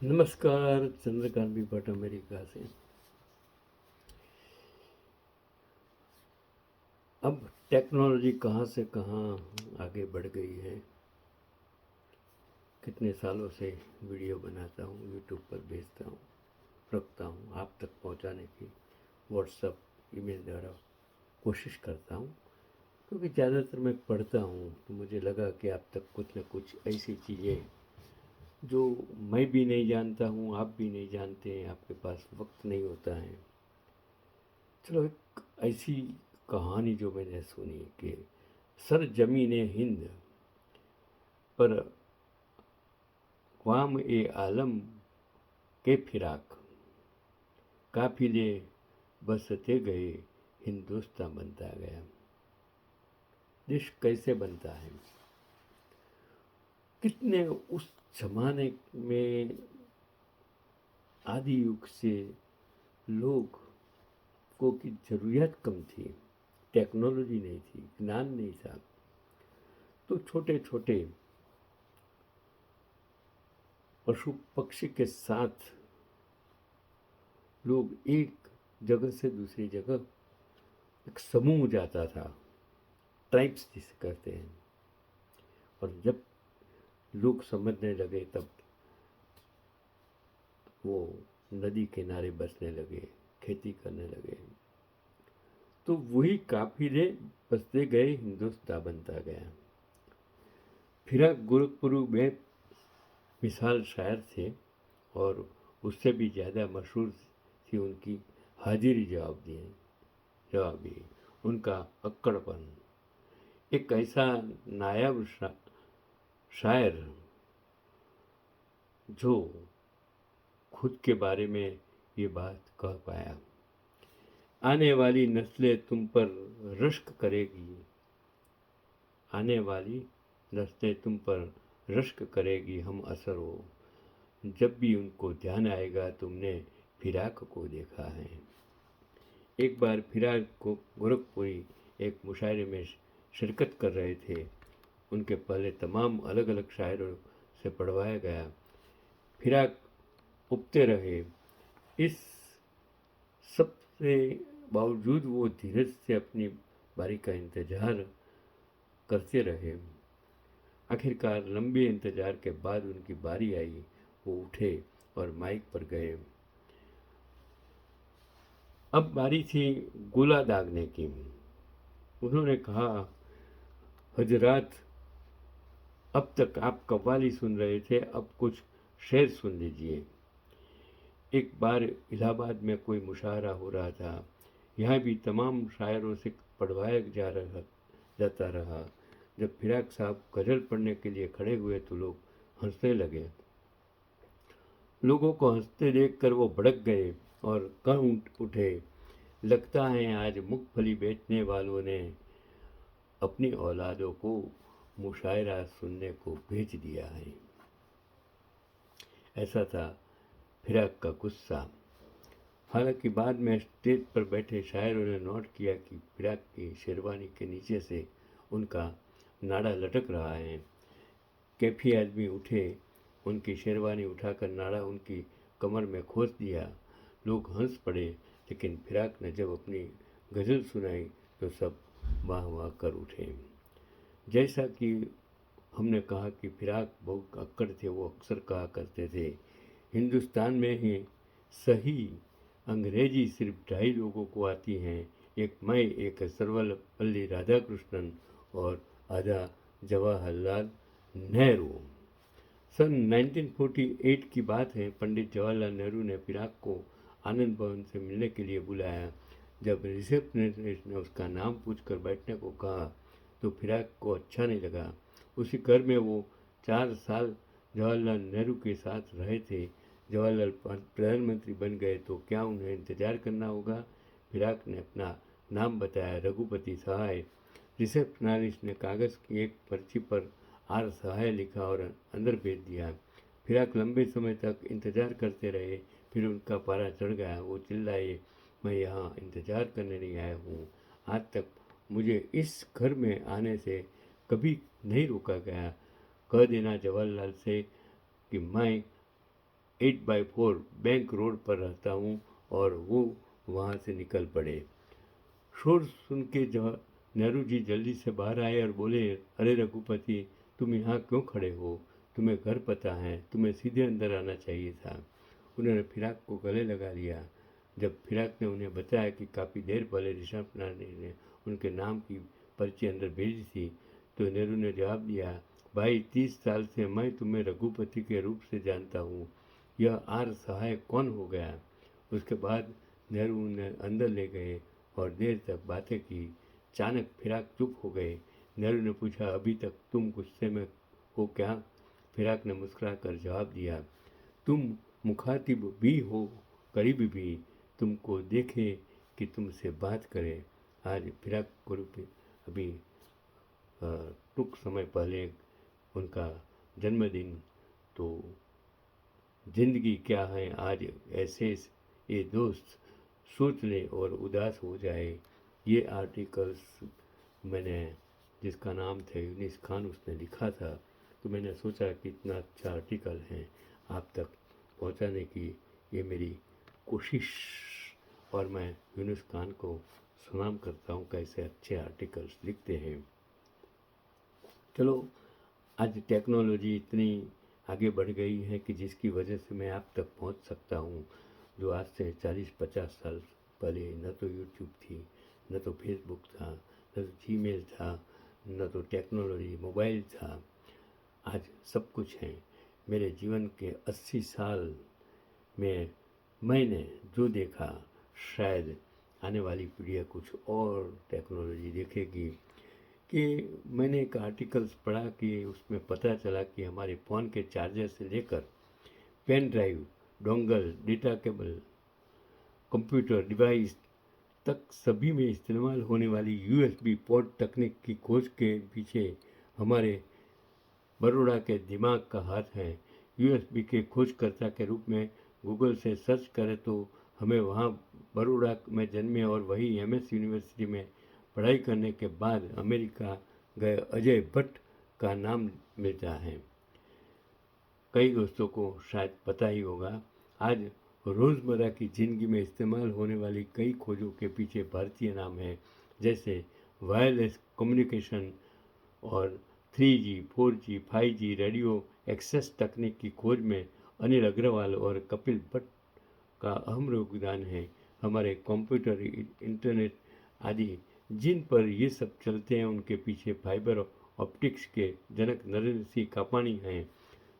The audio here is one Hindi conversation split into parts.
नमस्कार, चंद्रकांत भी भट्ट अमेरिका से। अब टेक्नोलॉजी कहाँ से कहाँ आगे बढ़ गई है। कितने सालों से वीडियो बनाता हूँ, यूट्यूब पर भेजता हूँ, रखता हूँ, आप तक पहुँचाने की व्हाट्सएप ईमेल द्वारा कोशिश करता हूँ, क्योंकि ज़्यादातर मैं पढ़ता हूँ तो मुझे लगा कि आप तक कुछ न कुछ ऐसी चीज़ें जो मैं भी नहीं जानता हूँ, आप भी नहीं जानते हैं, आपके पास वक्त नहीं होता है। चलो एक ऐसी कहानी जो मैंने सुनी कि सर जमीन हिंद पर क़्वाम ए आलम के फिराक काफिले बसते गए, हिंदुस्तान बनता गया। देश कैसे बनता है, कितने उस जमाने में आदि युग से लोग को की ज़रूरत कम थी, टेक्नोलॉजी नहीं थी, ज्ञान नहीं था, तो छोटे छोटे पशु पक्षी के साथ लोग एक जगह से दूसरी जगह एक समूह जाता था, ट्राइब्स जिसे कहते हैं। और जब लोग समझने लगे तब वो नदी किनारे बसने लगे, खेती करने लगे, तो वही काफिले बसते गए, हिंदुस्तान बनता गया। फिर गोरखपुर में मिसाल शायर थे और उससे भी ज़्यादा मशहूर थी उनकी हाजिरी जवाबी, उनका अक्कड़पन। एक ऐसा नायाब शायर जो खुद के बारे में ये बात कह पाया, आने वाली नस्लें तुम पर रश्क करेगी, आने वाली नस्लें तुम पर रश्क करेगी, हम असर हो, जब भी उनको ध्यान आएगा तुमने फिराक को देखा है। एक बार फिराक को गोरखपुरी एक मुशायरे में शिरकत कर रहे थे। उनके पहले तमाम अलग अलग शायरों से पढ़वाया गया। फिराक उपते रहे। इस सब से बावजूद वो धीरज से अपनी बारी का इंतज़ार करते रहे। आखिरकार लंबे इंतज़ार के बाद उनकी बारी आई। वो उठे और माइक पर गए। अब बारी थी गोला दागने की। उन्होंने कहा, हजरात, अब तक आप कव्वाली सुन रहे थे, अब कुछ शेर सुन लीजिए। एक बार इलाहाबाद में कोई मुशायरा हो रहा था। यहाँ भी तमाम शायरों से पढ़वाया जाता रहा। जब फिराक साहब गज़ल पढ़ने के लिए खड़े हुए तो लोग हंसने लगे। लोगों को हंसते देखकर वो भड़क गए और कह उठे, लगता है आज मूंगफली बेचने वालों ने अपनी औलादों को मुशायरा सुनने को भेज दिया है। ऐसा था फिराक का गुस्सा। हालांकि बाद में स्टेज पर बैठे शायरों ने नोट किया कि फिराक की शेरवानी के नीचे से उनका नाड़ा लटक रहा है। कैफी आदमी उठे, उनकी शेरवानी उठाकर नाड़ा उनकी कमर में खोस दिया। लोग हंस पड़े, लेकिन फिराक ने जब अपनी गज़ल सुनाई तो सब वाह वाह कर उठे। जैसा कि हमने कहा कि फिराक बहुत अक्कड़ थे, वो अक्सर कहा करते थे, हिंदुस्तान में ही सही अंग्रेजी सिर्फ 2.5 लोगों को आती हैं, एक मैं, एक सर्वपल्ली राधाकृष्णन और आधा जवाहरलाल नेहरू। सन 1948 की बात है। पंडित जवाहरलाल नेहरू ने फिराक को आनंद भवन से मिलने के लिए बुलाया। जब रिसेप्शनिस्ट ने उसका नाम पूछकर बैठने को कहा तो फिराक को अच्छा नहीं लगा। उसी घर में वो 4 साल जवाहरलाल नेहरू के साथ रहे थे। जवाहरलाल प्रधानमंत्री बन गए तो क्या उन्हें इंतज़ार करना होगा? फिराक ने अपना नाम बताया, रघुपति सहाय। रिसेप्शनिस्ट ने कागज़ की एक पर्ची पर आर सहाय लिखा और अंदर भेज दिया। फिराक लंबे समय तक इंतज़ार करते रहे। फिर उनका पारा चढ़ गया। वो चिल्लाए, मैं यहाँ इंतज़ार करने नहीं आया हूँ। आज तक मुझे इस घर में आने से कभी नहीं रोका गया। कह देना जवाहरलाल से कि मैं 8x4 बैंक रोड पर रहता हूँ। और वो वहाँ से निकल पड़े। शोर सुन के नेहरू जी जल्दी से बाहर आए और बोले, अरे रघुपति, तुम यहाँ क्यों खड़े हो? तुम्हें घर पता है, तुम्हें सीधे अंदर आना चाहिए था। उन्होंने फिराक को गले लगा लिया। जब फिराक ने उन्हें बताया कि काफ़ी देर पहले ऋषभ नानी ने उनके नाम की पर्ची अंदर भेजी थी, तो नेहरू ने जवाब दिया, भाई 30 साल से मैं तुम्हें रघुपति के रूप से जानता हूँ, यह आर सहाय कौन हो गया? उसके बाद नेहरू उन्हें अंदर ले गए और देर तक बातें की। अचानक फिराक चुप हो गए। नेहरू ने पूछा, अभी तक तुम गुस्से में हो क्या? फिराक ने मुस्कुराकर जवाब दिया, तुम मुखातिब भी हो, करीबी भी, तुमको देखे कि तुमसे बात करें। आज फिराक ग्रुप अभी कुछ समय पहले उनका जन्मदिन, तो जिंदगी क्या है आज ऐसे ये दोस्त सोच ले और उदास हो जाए। ये आर्टिकल्स मैंने, जिसका नाम था यूनिस खान, उसने लिखा था। तो मैंने सोचा कि इतना अच्छा आर्टिकल है आप तक पहुंचाने की ये मेरी कोशिश, और मैं यूनुस खान को सलाम करता हूँ कैसे अच्छे आर्टिकल्स लिखते हैं। चलो, आज टेक्नोलॉजी इतनी आगे बढ़ गई है कि जिसकी वजह से मैं आप तक पहुंच सकता हूं, जो आज से 40-50 साल पहले न तो यूट्यूब थी, न तो फेसबुक था, न तो जीमेल था, न तो टेक्नोलॉजी मोबाइल था। आज सब कुछ है। मेरे जीवन के 80 साल में मैंने जो देखा, शायद आने वाली पीढ़ियाँ कुछ और टेक्नोलॉजी देखेगी। कि मैंने एक आर्टिकल्स पढ़ा कि उसमें पता चला कि हमारे फ़ोन के चार्जर से लेकर pen drive, dongle, data cable, computer device तक सभी में इस्तेमाल होने वाली यूएसबी पोर्ट तकनीक की खोज के पीछे हमारे बड़ौदा के दिमाग का हाथ है। यूएसबी के खोजकर्ता के रूप में गूगल से सर्च करें तो हमें वहाँ बड़ौदा में जन्मे और वही एमएस यूनिवर्सिटी में पढ़ाई करने के बाद अमेरिका गए अजय भट्ट का नाम मिलता है। कई दोस्तों को शायद पता ही होगा, आज रोज़मर्रा की ज़िंदगी में इस्तेमाल होने वाली कई खोजों के पीछे भारतीय नाम है, जैसे वायरलेस कम्युनिकेशन और 3G, 4G, 5G radio access तकनीक की खोज में अनिल अग्रवाल और कपिल भट्ट का अहम योगदान है। हमारे कंप्यूटर, इंटरनेट आदि जिन पर ये सब चलते हैं, उनके पीछे फाइबर ऑप्टिक्स के जनक नरेंद्र सिंह कापानी हैं।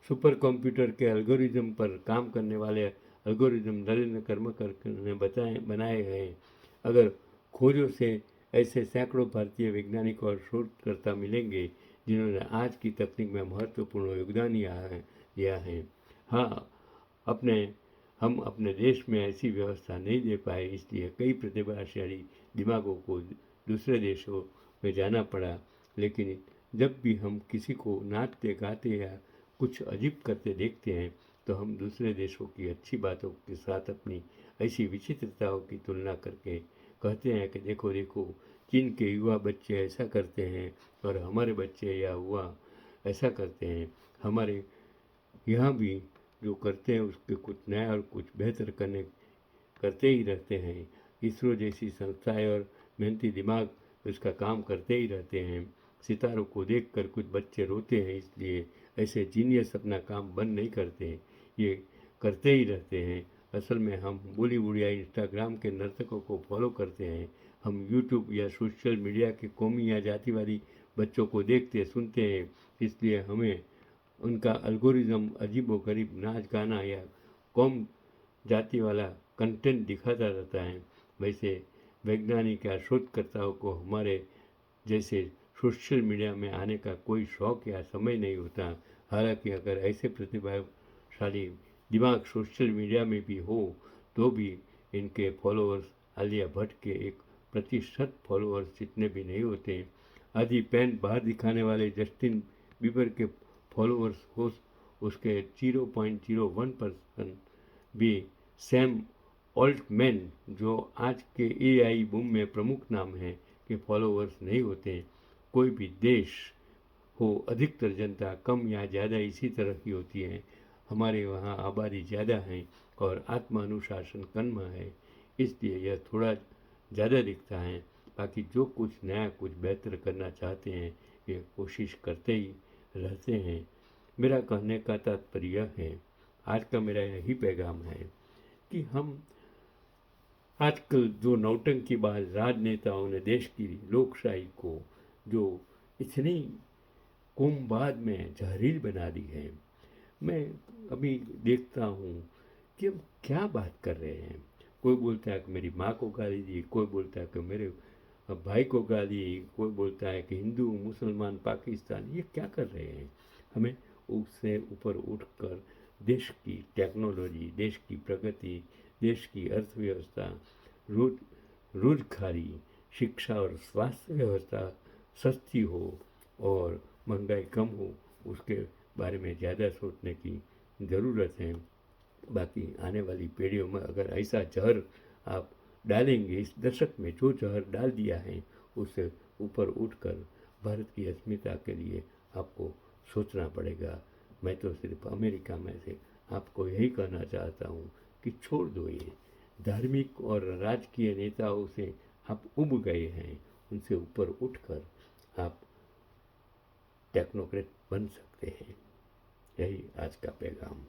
सुपर कंप्यूटर के एल्गोरिज्म पर काम करने वाले एल्गोरिज्म नरेंद्र कर्मकर ने बनाए हैं। अगर खोजों से ऐसे सैकड़ों भारतीय वैज्ञानिक और शोधकर्ता मिलेंगे जिन्होंने आज की तकनीक में महत्वपूर्ण योगदान दिया है। हाँ, हम अपने देश में ऐसी व्यवस्था नहीं दे पाए, इसलिए कई प्रतिभाशाली दिमागों को दूसरे देशों में जाना पड़ा। लेकिन जब भी हम किसी को नाचते गाते या कुछ अजीब करते देखते हैं, तो हम दूसरे देशों की अच्छी बातों के साथ अपनी ऐसी विचित्रताओं की तुलना करके कहते हैं कि देखो देखो, चीन के युवा बच्चे ऐसा करते हैं और हमारे बच्चे या युवा ऐसा करते हैं। हमारे यहाँ भी जो करते हैं उसके कुछ नया और कुछ बेहतर करते ही रहते हैं। इसरो जैसी संस्थाएं और मेहनती दिमाग उसका काम करते ही रहते हैं। सितारों को देखकर कुछ बच्चे रोते हैं, इसलिए ऐसे जीनियस अपना काम बंद नहीं करते, ये करते ही रहते हैं। असल में हम बॉलीवुड या इंस्टाग्राम के नर्तकों को फॉलो करते हैं। हम यूट्यूब या सोशल मीडिया के कौमी या जातिवादी बच्चों को देखते सुनते हैं, इसलिए हमें उनका एल्गोरिज्म अजीबोगरीब नाच गाना या कौम जाति वाला कंटेंट दिखाता रहता है। वैसे वैज्ञानिक या शोधकर्ताओं को हमारे जैसे सोशल मीडिया में आने का कोई शौक या समय नहीं होता। हालांकि अगर ऐसे प्रतिभाशाली दिमाग सोशल मीडिया में भी हो, तो भी इनके फॉलोअर्स आलिया भट्ट के 1% फॉलोअर्स जितने भी नहीं होते। आधी पैंट बाहर दिखाने वाले जस्टिन बीबर के फॉलोअर्स हो उसके 0.01% भी। सैम ऑल्टमैन, जो आज के एआई बूम में प्रमुख नाम है, के फॉलोअर्स नहीं होते। कोई भी देश हो, अधिकतर जनता कम या ज़्यादा इसी तरह की होती है। हमारे वहाँ आबादी ज़्यादा है और आत्म अनुशासन कम है, इसलिए यह थोड़ा ज़्यादा दिखता है। बाकी जो कुछ नया कुछ बेहतर करना चाहते हैं ये कोशिश करते ही रहते हैं। मेरा कहने का तात्पर्य यह है, आज का मेरा यही पैगाम है कि हम आजकल जो नौटंकीबाज राजनेताओं ने देश की लोकशाही को जो इतनी कोमबाद में जहरील बना दी है, मैं अभी देखता हूँ कि हम क्या बात कर रहे हैं। कोई बोलता है कि मेरी माँ को गाली दी, कोई बोलता है कि मेरे भाई को गाली, कोई बोलता है कि हिंदू मुसलमान पाकिस्तान, ये क्या कर रहे हैं। हमें उससे ऊपर उठकर देश की टेक्नोलॉजी, देश की प्रगति, देश की अर्थव्यवस्था, रोजगारी, शिक्षा और स्वास्थ्य व्यवस्था सस्ती हो और महंगाई कम हो, उसके बारे में ज़्यादा सोचने की ज़रूरत है। बाकी आने वाली पीढ़ियों में अगर ऐसा जहर आप डालेंगे, इस दशक में जो जहर डाल दिया है उससे ऊपर उठकर भारत की अस्मिता के लिए आपको सोचना पड़ेगा। मैं तो सिर्फ अमेरिका में से आपको यही कहना चाहता हूँ कि छोड़ दो ये धार्मिक और राजकीय नेताओं से आप उब गए हैं, उनसे ऊपर उठकर आप टेक्नोक्रेट बन सकते हैं। यही आज का पैगाम।